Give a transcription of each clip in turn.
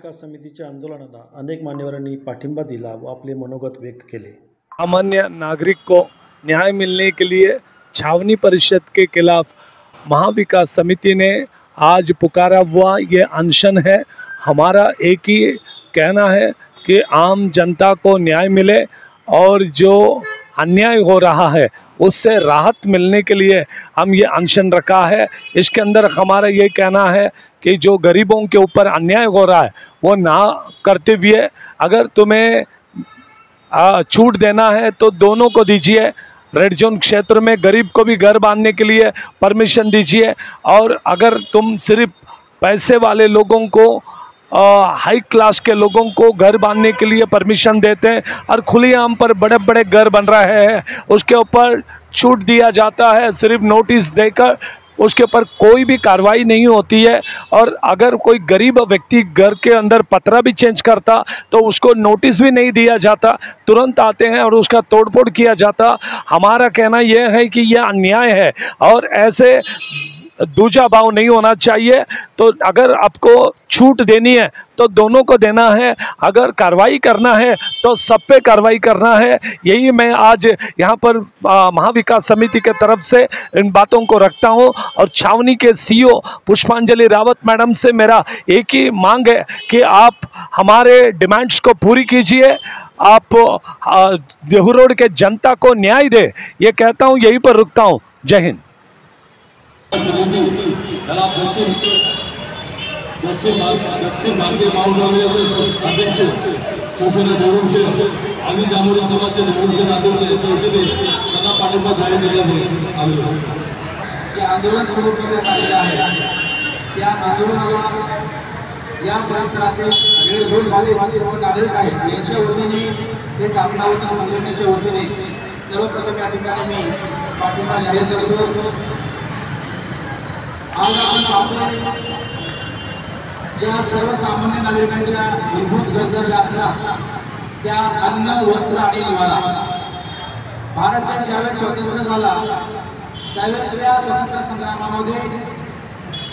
महाविकास समितीच्या आंदोलनाला अनेक मान्यवरांनी पाठिंबा दिला व आपले मनोगत व्यक्त केले। सामान्य नागरिक को न्याय मिलने के लिए छावनी परिषद के खिलाफ महाविकास समिति ने आज पुकारा हुआ ये अनशन है। हमारा एक ही कहना है कि आम जनता को न्याय मिले और जो अन्याय हो रहा है उससे राहत मिलने के लिए हम ये अनशन रखा है। इसके अंदर हमारा ये कहना है कि जो गरीबों के ऊपर अन्याय हो रहा है वो ना करते हुए अगर तुम्हें छूट देना है तो दोनों को दीजिए। रेड जोन क्षेत्र में गरीब को भी घर बांधने के लिए परमिशन दीजिए और अगर तुम सिर्फ पैसे वाले लोगों को हाई क्लास के लोगों को घर बांधने के लिए परमिशन देते हैं और खुलेआम पर बड़े बड़े घर बन रहे हैं उसके ऊपर छूट दिया जाता है, सिर्फ नोटिस देकर उसके ऊपर कोई भी कार्रवाई नहीं होती है। और अगर कोई गरीब व्यक्ति घर के अंदर पत्रा भी चेंज करता तो उसको नोटिस भी नहीं दिया जाता, तुरंत आते हैं और उसका तोड़फोड़ किया जाता। हमारा कहना यह है कि यह अन्याय है और ऐसे दूजा भाव नहीं होना चाहिए। तो अगर आपको छूट देनी है तो दोनों को देना है, अगर कार्रवाई करना है तो सब पे कार्रवाई करना है। यही मैं आज यहाँ पर महाविकास समिति के तरफ से इन बातों को रखता हूँ। और छावनी के सीईओ पुष्पांजलि रावत मैडम से मेरा एक ही मांग है कि आप हमारे डिमांड्स को पूरी कीजिए, आप देहू रोड के जनता को न्याय दे। ये कहता हूँ, यहीं पर रुकता हूँ। जय हिंद। दक्षिण भारतीय अध्यक्ष आम्ही जांभोली समाजचे निवडणुकीचे अध्यक्ष यांच्या वतीने त्यांना पाठिंबा जाहीर करण्यात आलेला आहे। आंदोलन सुरू करण्यात आलेलं आहे। त्या आंदोलनाला या परिसरातील रेड झोन सर्व नागरिक आहेत यांच्या वतीने ते आपला होता संघटनेच्या वतीने सर्वप्रथम या ठिकाणी मी पाठिंबा जाहीर करतो। आज आपण पाहतो ज्या सर्वसामान्य नागरिकांच्या मूलभूत गरजा असतात त्या अन्न, वस्त्र आणि निवारा। भारत देश ज्यावेळेस स्वतंत्र झाला त्यावेळेस त्या स्वतंत्र संग्रामामध्ये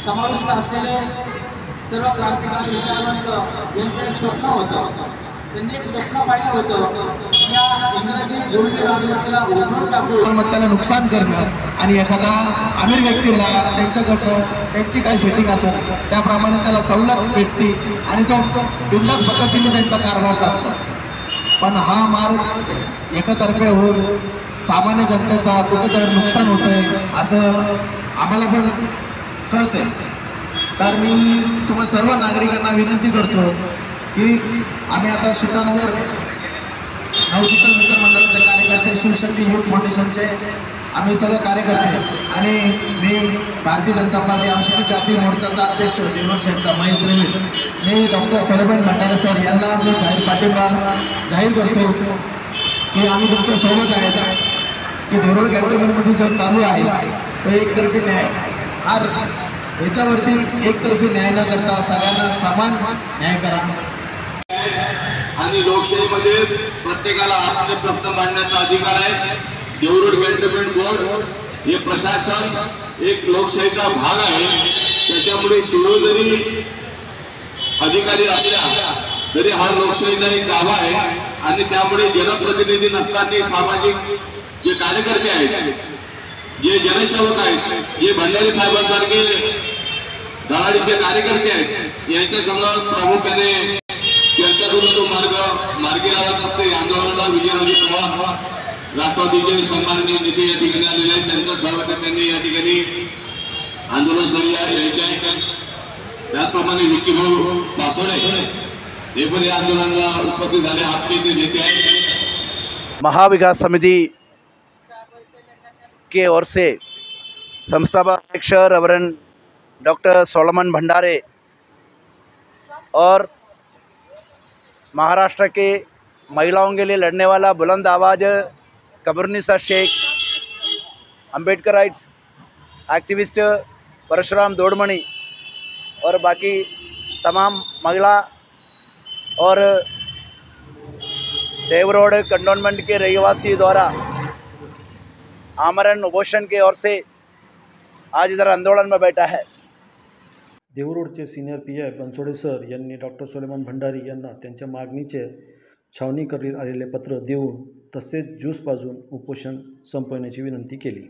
समाविष्ट असलेले सर्व क्रांतिकारी विचारवंत यांचं एक स्वप्न होतं। त्यांनी एक स्वप्न पाहिलं होतं या इंग्रजी जुलमी राजवटीला उलटून टाकून त्यांना नुकसान करणं आणि एखादा अमीर व्यक्तीला त्यांच्याकडं त्यांची काय सेटिंग असेल त्याप्रमाणे त्याला सवलत भेटते आणि तो बिनधास्त पद्धतीने त्यांचा कारभार चालतो। पण हा मार्ग एकतर्फे होऊन सामान्य जनतेचा कुठेतरी नुकसान होतंय असं आम्हाला पण कळतंय। तर मी तुम्हा सर्व नागरिकांना विनंती करतो की आम्ही आता शीतलनगर नवशीतल मित्र मंडळाचे कार्यकर्ते, शिवशक्ती युथ फाउंडेशनचे आम्ही सगळे कार्यकर्ते आणि मी भारतीय जनता पार्टी अनुसूचित जाती मोर्चाचा अध्यक्ष देवरोड शहरचा महेश द्रविड, मी डॉक्टर सलमान भंडारे सर यांना मी जाहीर पाठिंबा जाहीर करतो की आम्ही तुमच्या सोबत आहेत की देवरोड कॅन्टोन्मेंटमध्ये जो चालू आहे तो एकतर्फी न्याय हर याच्यावरती एकतर्फी न्याय न करता सगळ्यांना समान न्याय करा आणि लोकशाहीमध्ये प्रत्येकाला आपले प्रश्न मांडण्याचा अधिकार आहे। देवरोड कॅन्टोन्मेंट बोर्ड हे प्रशासन एक लोकशाहीचा भाग आहे, त्याच्यामुळे शिरो जरी अधिकारी असल्या तरी हा लोकशाहीचा एक गाभा आहे आणि त्यामुळे जनप्रतिनिधी नसताना सामाजिक जे कार्यकर्ते आहेत, जे जनसेवक आहेत, जे भंडारी साहेबांसारखे धडाडीचे कार्यकर्ते आहेत यांच्यासमोर प्रामुख्याने चर्चा करून तो मार्गी लावत असते। आंदोलनाला विजयराजे पवार राष्ट्रवादीचे सन्माननीय नेते या ठिकाणी आलेले आहेत, त्यांच्या सहकार्याने या ठिकाणी आंदोलन सुरू यायचे आहे। त्याचप्रमाणे विकीभाऊ पासोडे हे पण या आंदोलनाला उपस्थित झाले, आपले ते नेते आहेत। महाविकास समिति के ओर से संस्थापक अध्यक्ष रेवरेंड डॉक्टर सोलमन भंडारे और महाराष्ट्र के महिलाओं के लिए लड़ने वाला बुलंद आवाज़ कमरुन्निसा शेख, अंबेडकर राइट्स एक्टिविस्ट परशुराम दोड़मणि और बाकी तमाम महिला और देवरोड कंटोनमेंट के रहवासी द्वारा आमरण उपोषण के ओर से आज इधर आंदोलन में बैठा है। Dehu senior PI Bansode sir यांनी डॉक्टर सोलेमान भंडारी यांना त्यांच्या मागणीचे छावणी करण्यात आलेले पत्र देऊन तसेच ज्यूस पाजून उपोषण संपवण्याची विनंती केली.